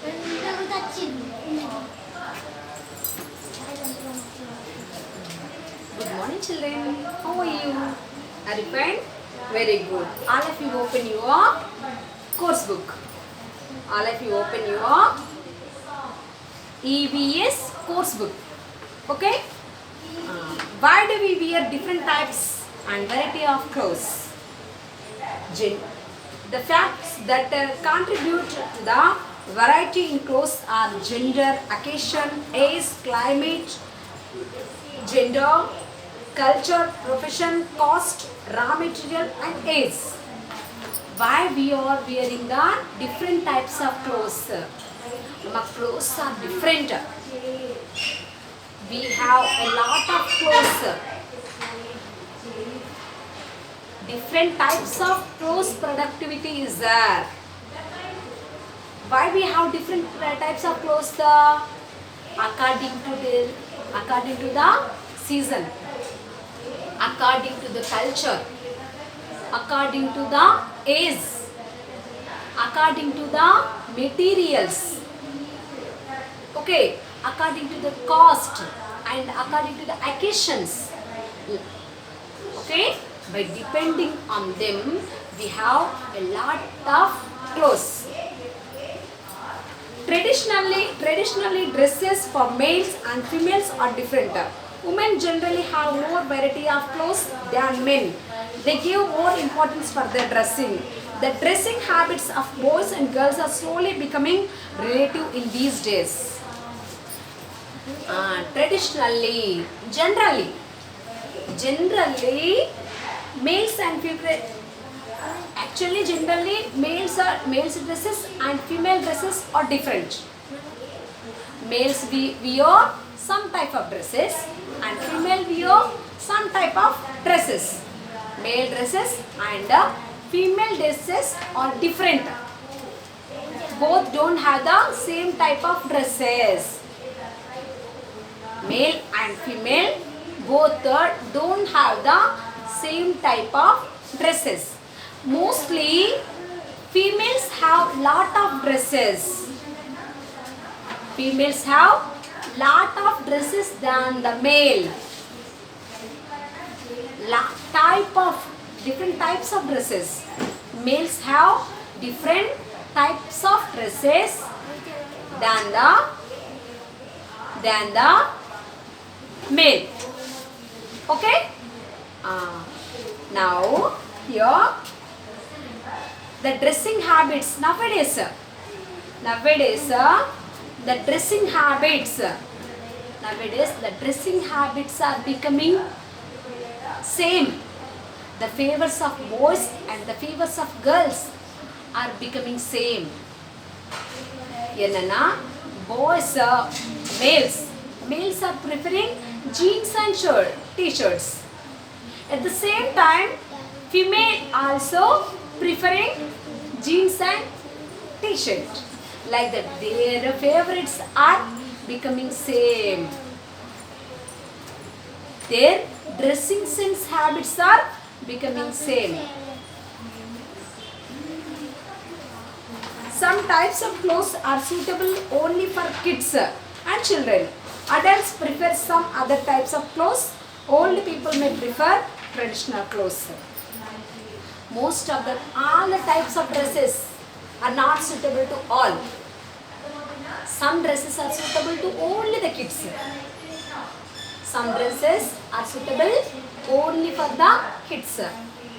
Good morning, children. How are you? Are you fine? Very good. All of you open your course book. All of you open your EVS course book. Okay? Why do we wear different types and variety of clothes? The facts that contribute to the variety in clothes are gender, occasion, age, climate, gender, culture, profession, cost, raw material and age. Why we are wearing the different types of clothes? Our clothes are different. We have a lot of clothes. Different types of clothes productivity is there. Why we have different types of clothes? According to the season, according to the culture, according to the age, according to the materials, okay, according to the cost and according to the occasions, okay. By depending on them, we have a lot of clothes. Traditionally dresses for males and females are different. Women generally have more variety of clothes than men. They give more importance for their dressing. The dressing habits of boys and girls are slowly becoming relative in these days. Generally, males and female, actually generally males dresses and female dresses are different. Males wear some type of dresses and female wear some type of dresses. Male dresses and female dresses are different. Both don't have the same type of dresses. Male and female both don't have the same type of dresses. Mostly females have lot of dresses. Females have lot of dresses than the male. Different types of dresses. Males have different types of dresses than the male. Okay? Now here the dressing habits nowadays the dressing habits are becoming same. The favors of boys and the favors of girls are becoming same. Yenana boys males are preferring jeans and t-shirts. At the same time, female also preferring jeans and t-shirt. Like that, their favorites are becoming same. Their dressing sense habits are becoming same. Some types of clothes are suitable only for kids and children. Adults prefer some other types of clothes. Old people may prefer traditional clothes. All the types of dresses are not suitable to all. Some dresses are suitable to only the kids. Some dresses are suitable only for the kids.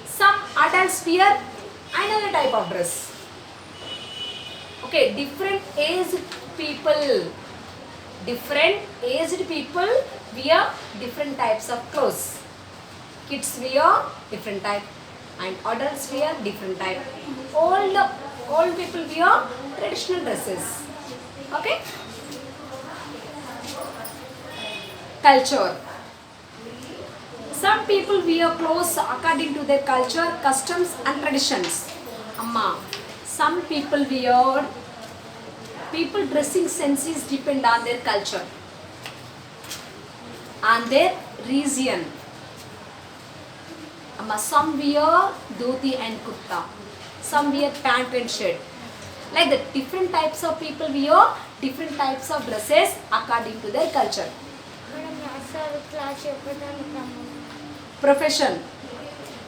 Some adults wear another type of dress. Okay, different aged people wear different types of clothes. Kids wear different type and adults wear different type. Old people wear traditional dresses. Okay? Culture. Some people wear clothes according to their culture, customs and traditions. Some people dressing senses depend on their culture, on their region. Some wear dhoti and kurta. Some wear pant and shirt. Like the different types of people wear different types of dresses according to their culture. Profession.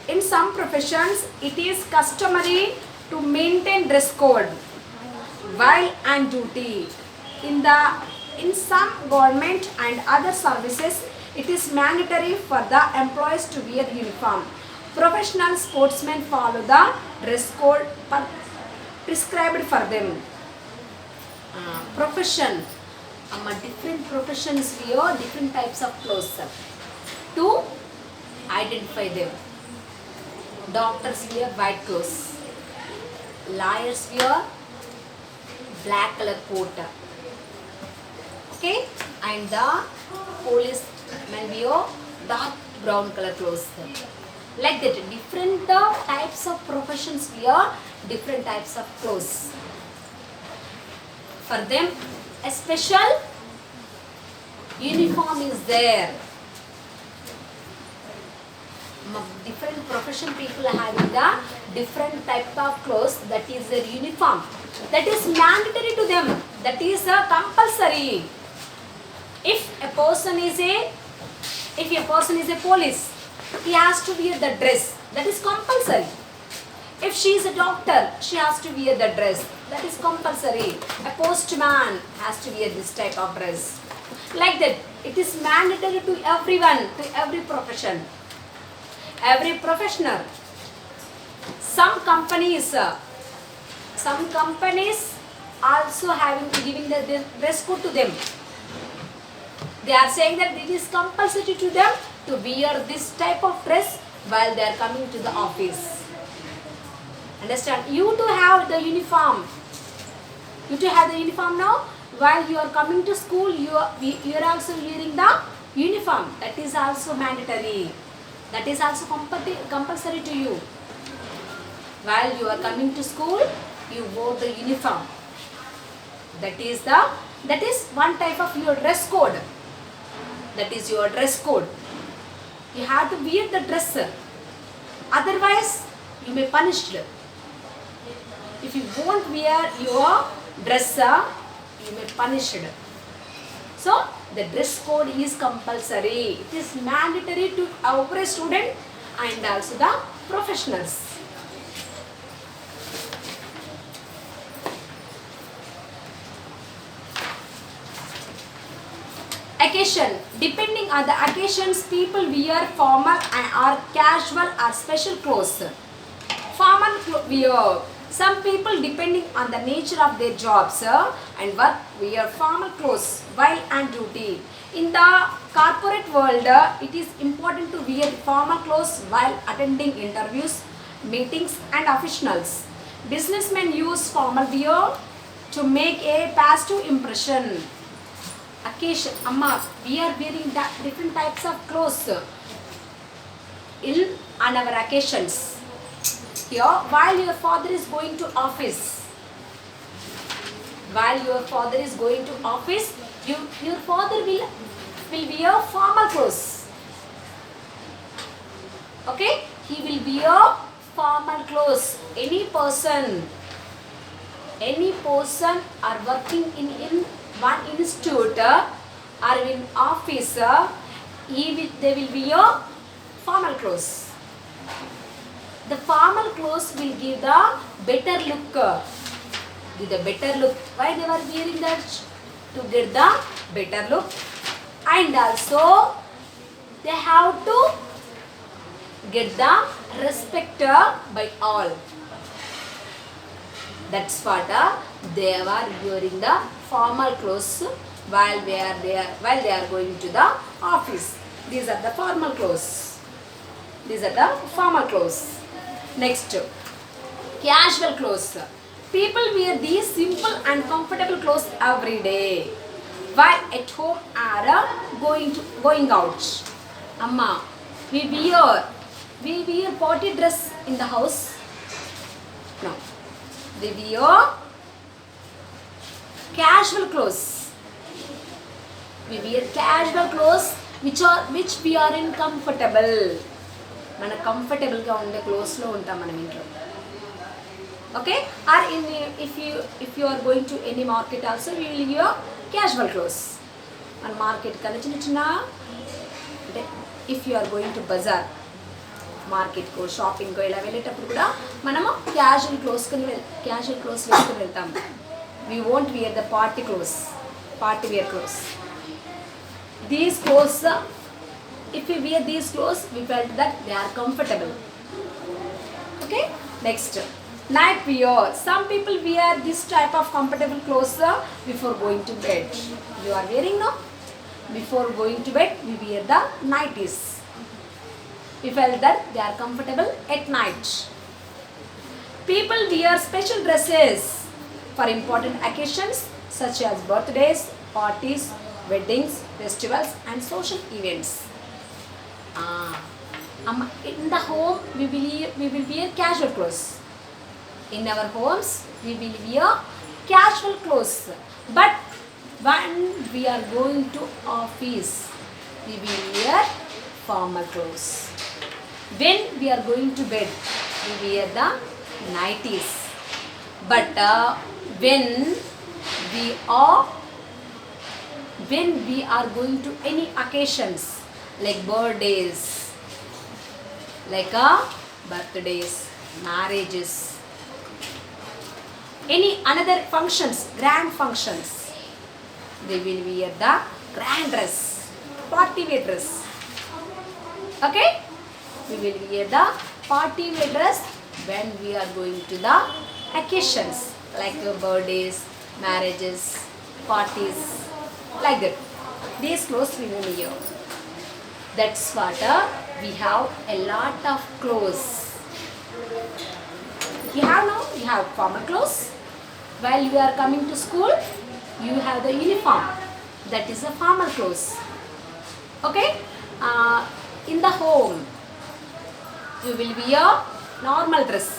In some professions, it is customary to maintain dress code while on duty. In some government and other services, it is mandatory for the employees to wear uniform. Professional sportsmen follow the dress code prescribed for them. Profession. Different professions wear different types of clothes to identify them. Doctors wear white clothes. Lawyers wear black color coat. Okay, and the policemen wear dark brown color clothes. Like that, different types of professions wear different types of clothes. For them, a special uniform is there. Different profession people are having the different type of clothes, that is their uniform. That is mandatory to them. That is compulsory. If a person is a police, he has to wear the dress. That is compulsory. If she is a doctor, she has to wear the dress. That is compulsory. A postman has to wear this type of dress. Like that, it is mandatory to everyone, to every profession. Every professional. Some companies also giving the dress code to them. They are saying that it is compulsory to them to wear this type of dress while they are coming to the office. Understand? You too have the uniform. You too have the uniform now. While you are coming to school, you are also wearing the uniform. That is also mandatory. That is also compulsory to you. While you are coming to school, you wore the uniform. That is one type of your dress code. That is your dress code. You have to wear the dress. Otherwise, you may be punished. If you won't wear your dress, you may be punished. So, the dress code is compulsory. It is mandatory to every student and also the professionals. Occasion. Depending on the occasions, people wear formal or casual or special clothes. Formal wear. Some people, depending on the nature of their jobs and work, wear formal clothes while on duty. In the corporate world, it is important to wear formal clothes while attending interviews, meetings and officials. Businessmen use formal wear to make a positive impression. Occasion. We are wearing different types of clothes on our occasions. Here, while your father is going to office, your father will wear formal clothes. Okay, he will wear formal clothes. Any person are working in one institute or in office, they will wear formal clothes. The formal clothes will give the better look. Why they were wearing that? To get the better look. And also, they have to get the respect by all. That's what they are wearing the formal clothes while they are going to the office. These are the formal clothes. Next, casual clothes. People wear these simple and comfortable clothes every day while at home or going out. We wear party dress in the house. No, we wear casual clothes. We wear casual clothes which we are in comfortable. మన కంఫర్టబుల్గా ఉండే క్లోత్స్లో ఉంటాం మనం ఇంట్లో. Okay, or if you are going to any market also, we will wear casual clothes. And market kana chinna chinna, if you are going to bazaar, market కో shopping కో ఇలా వెళ్ళేటప్పుడు కూడా మనము క్యాజువల్ క్లోత్స్ వేసుకొని వెళ్తాం. We won't wear the party wear clothes. These clothes, if we wear these clothes, we felt that they are comfortable. Okay, next, night wear. Some people wear this type of comfortable clothes before going to bed. You are wearing now? Before going to bed, we wear the nighties. We felt that they are comfortable at night. People wear special dresses for important occasions such as birthdays, parties, weddings, festivals and social events. In the home, we will wear casual clothes. In our homes, we will wear casual clothes. But when we are going to office, we will wear formal clothes. When we are going to bed, we wear the nighties. But when we are going to any occasions like birthdays, birthdays, marriages, any another functions, grand functions, they will wear the grand dress, party wear dress. Okay, we will wear the party wear dress when we are going to the occasions like birthdays, marriages, parties, like that. These clothes we will wear. That's what we have a lot of clothes. You have formal clothes. While you are coming to school, you have the uniform. That is a formal clothes. Okay, in the home, you will wear normal dress.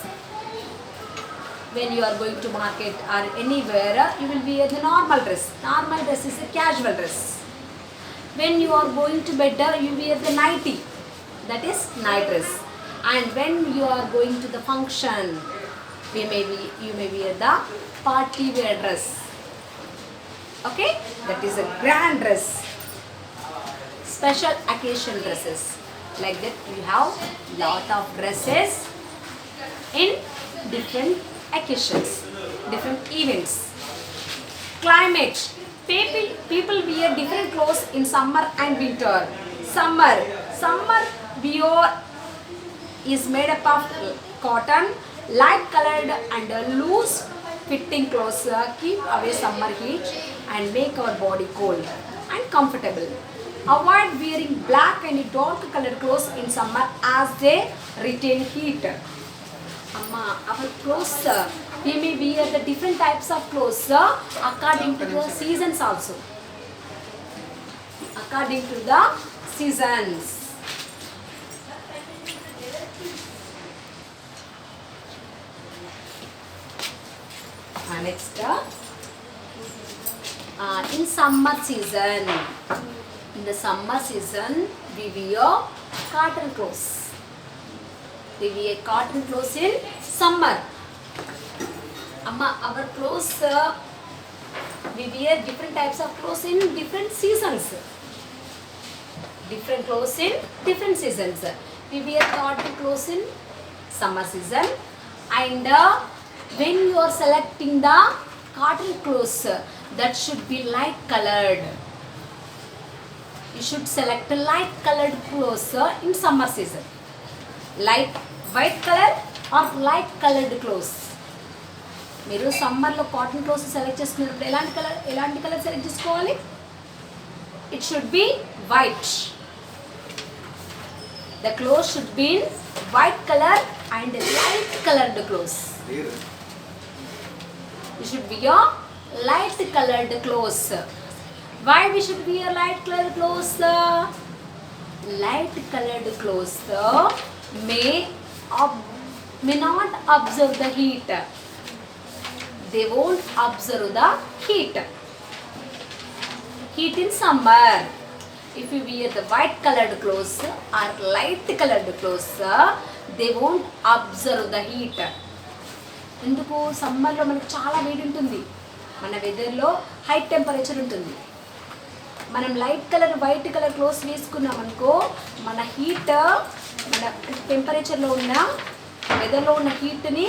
When you are going to market or anywhere, you will wear the normal dress. Normal dress is a casual dress. When you are going to bed, you wear the nightie. That is night dress. And when you are going to the function, you may wear the party wear dress. Okay, that is a grand dress. Special occasion dresses. Like that, you have lot of dresses in different occasions, different events. Climate. People wear different clothes in summer and winter. Summer wear is made up of cotton, light colored and loose fitting clothes keep away summer heat and make our body cold and comfortable. Avoid wearing black and dark colored clothes in summer as they retain heat. Our clothes, we may wear the different types of clothes according to the seasons also. According to the seasons. Next, in summer season. In the summer season, we wear cotton clothes. We wear cotton clothes in summer. Our clothes, we wear different types of clothes in different seasons. Different clothes in different seasons. We wear cotton clothes in summer season. And when you are selecting the cotton clothes, that should be light colored. You should select a light colored clothes in summer season. Light white color or light colored clothes. మీరు సమ్మర్లో cotton clothes select చేసుకున్నప్పుడు ఎలాంటి colour select చేసుకోవాలి? It should be white. The clothes should be in white colour and light coloured clothes. You should wear light colored clothes. Why we should wear light colored clothes? Light colored clothes may not observe the heat. They won't observe the heat. Heat in summer. If you wear the white colored clothes or light colored clothes, they won't observe the heat. ఎందుకు సమ్మర్లో మనకు చాలా వేడి ఉంటుంది, మన వెదర్లో high temperature ఉంటుంది. మనం light colour white colour clothes వేసుకున్నాం అనుకో మన హీట్ మన టెంపరేచర్లో ఉన్న వెదర్లో ఉన్న హీట్ని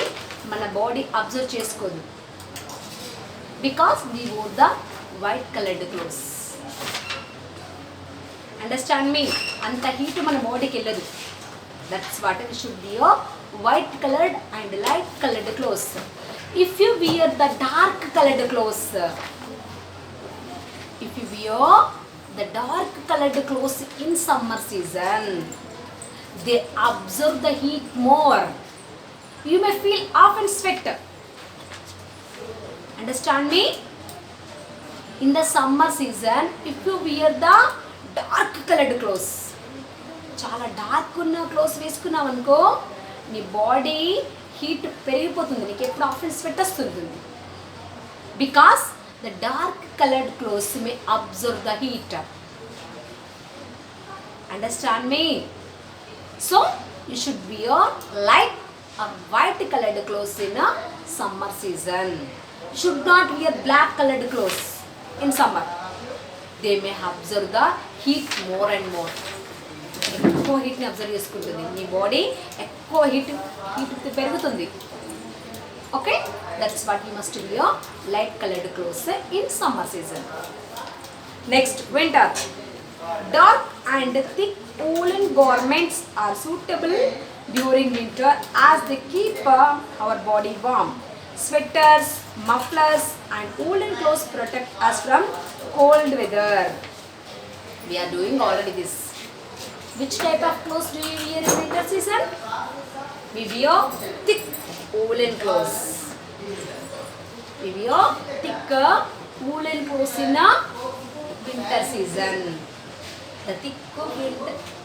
మన బాడీ అబ్జర్వ్ చేసుకోదు. Because we wore the white coloured clothes. Understand me? అంత హీట్ మన బాడీకి వెళ్ళదు. That's what we should wear white coloured and light coloured clothes. If you wear the dark coloured clothes, if you wear the dark colored clothes in summer season, they absorb the heat more. You may feel often sweat. Understand me? In the summer season, if you wear the dark colored clothes, చాలా dark ఉన్న clothes వేసుకున్నావు అనుకో నీ body heat పెరిగిపోతుంది, నీకు ఎప్పుడు often sweat వస్తుంది. Because the dark colored clothes may absorb the heat. Understand me? So you should wear light or white colored clothes in a summer season. You should not wear black colored clothes in summer. They may absorb the heat more and more. ఎక్కువ హీట్ని observe చేసుకుంటుంది, నీ body ఎక్కువ heat పెరుగుతుంది. Okay, that's what you must wear light colored clothes in summer season. Next, winter. Dark and thick woolen garments are suitable during winter as they keep our body warm. Sweaters, mufflers and woolen clothes protect us from cold weather. We are doing already this. Which type of clothes do you wear in winter season? We wear thick woolen clothes. We wear thick woolen clothes in a winter season. The thick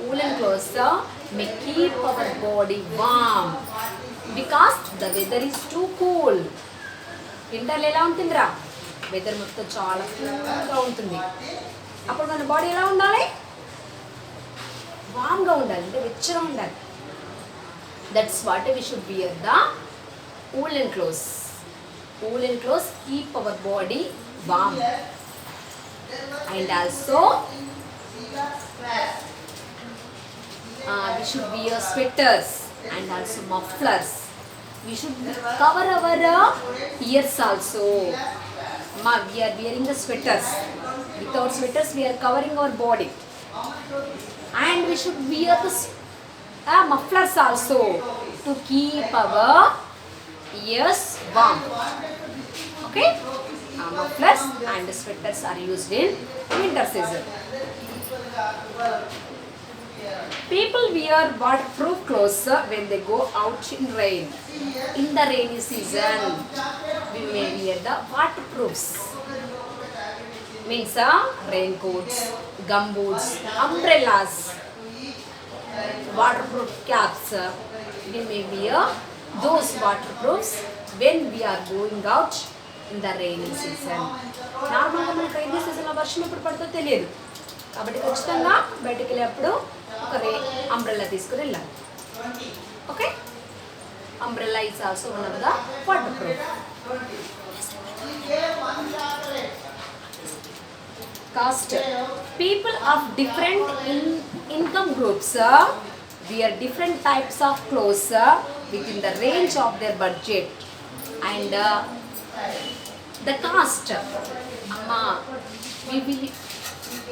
woolen clothes may keep our body warm because the weather is too cool. వింటర్లో ఎలా ఉంటుందిరా, weather మొత్తం చాలా కూల్గా ఉంటుంది. అప్పుడు మన body ఎలా ఉండాలి? వామ్గా ఉండాలి, అంటే వెచ్చగా ఉండాలి. That's what we should wear the woolen clothes. Woolen clothes keep our body warm. And also we should wear sweaters and also mufflers. We should cover our ears also. We are wearing the sweaters. Without sweaters we are covering our body. And we should wear the mufflers also to keep our ears warm. Okay, mufflers and sweaters are used in winter season. People wear waterproof clothes when they go out in rain. In the rainy season we may wear the waterproofs. Means raincoats, gumboots, umbrellas, waterproof caps. We may wear those waterproofs when we are going out in the rainy season. నార్మల్గా మనకు rainy సీజన్లో వర్షం ఎప్పుడు పడుతుందో తెలియదు, కాబట్టి ఖచ్చితంగా బయటకు వెళ్ళేప్పుడు ఒక అంబ్రెల్లా తీసుకుని వెళ్ళాలి. Okay, umbrella is also one of the waterproof. Caste. People of different income groups wear different types of clothes within the range of their budget. And the caste,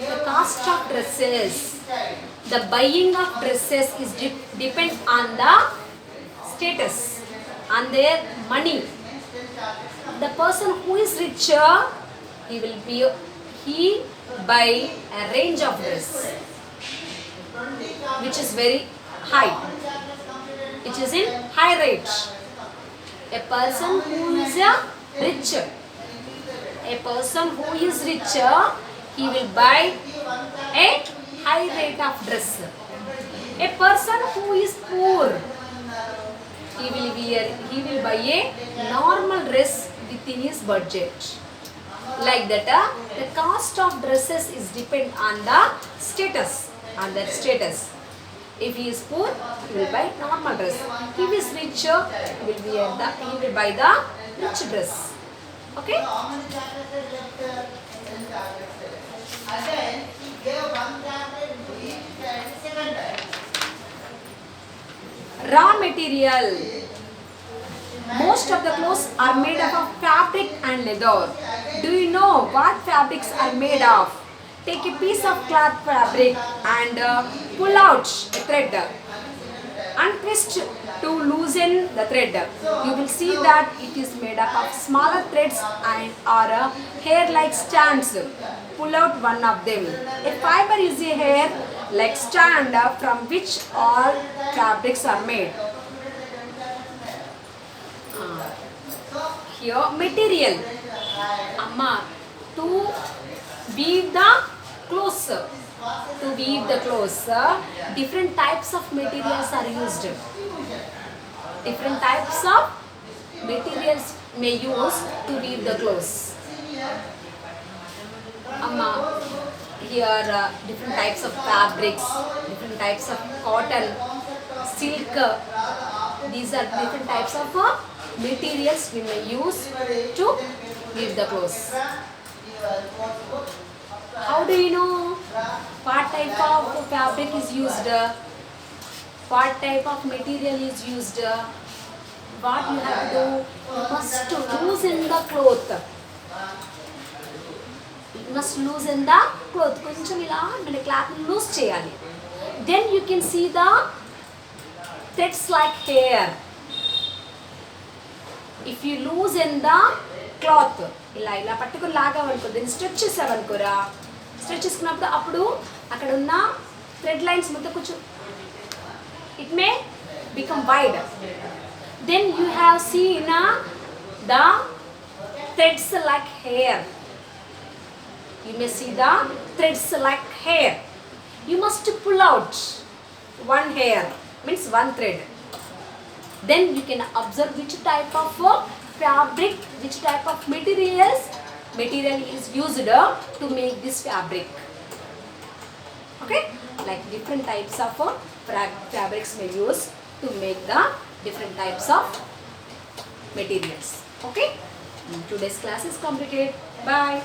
the caste of dresses, the buying of dresses is depend on the status, on their money. The person who is richer, he buy a range of dress which is very high, which is in high rate. A person who is richer, he will buy a high rate of dress. A person who is poor, he will buy a normal dress within his budget. Like that, the cost of dresses is depend on the status, on their status. If he is poor, he will buy normal dress. If he is rich, he will buy the rich dress. Okay? Raw material. Most of the clothes are made up of fabric and leather. Do you know what fabrics are made of? Take a piece of cloth fabric and pull out a thread and twist to loosen the thread. You will see that it is made up of smaller threads and are hair-like strands. Pull out one of them. A fiber is a hair-like strand from which all fabrics are made. Here material. Amma, to weave the clothes. To weave the clothes, different types of materials are used. Different types of materials may use to weave the clothes. Amma, here different types of fabrics, different types of cotton, silk. These are different types of materials we may use to weave the clothes. How do you know what type of fabric is used? What type of material is used? What you have to do? You must loosen the cloth. You must loosen the cloth. కొంచెం ఇలా మన cloth loose చేయాలి. Then you can see the threads like hair. If you loosen the cloth, ఇలా ఇలా పట్టుకుని లాగావనుకో, దీన్ని stretch చేసావనుకోరా, stretch చేసుకున్నప్పుడు అప్పుడు అక్కడ ఉన్న థ్రెడ్ లైన్స్ మొత్తం కొంచెం it may become wide. Then you have seen the threads like hair. You may see the threads like hair. You must pull out one hair, means one thread. Then you can observe which type of fabric, which type of material is used to make this fabric. Okay, like different types of fabrics may use to make the different types of materials. Okay, today's class is completed. Bye.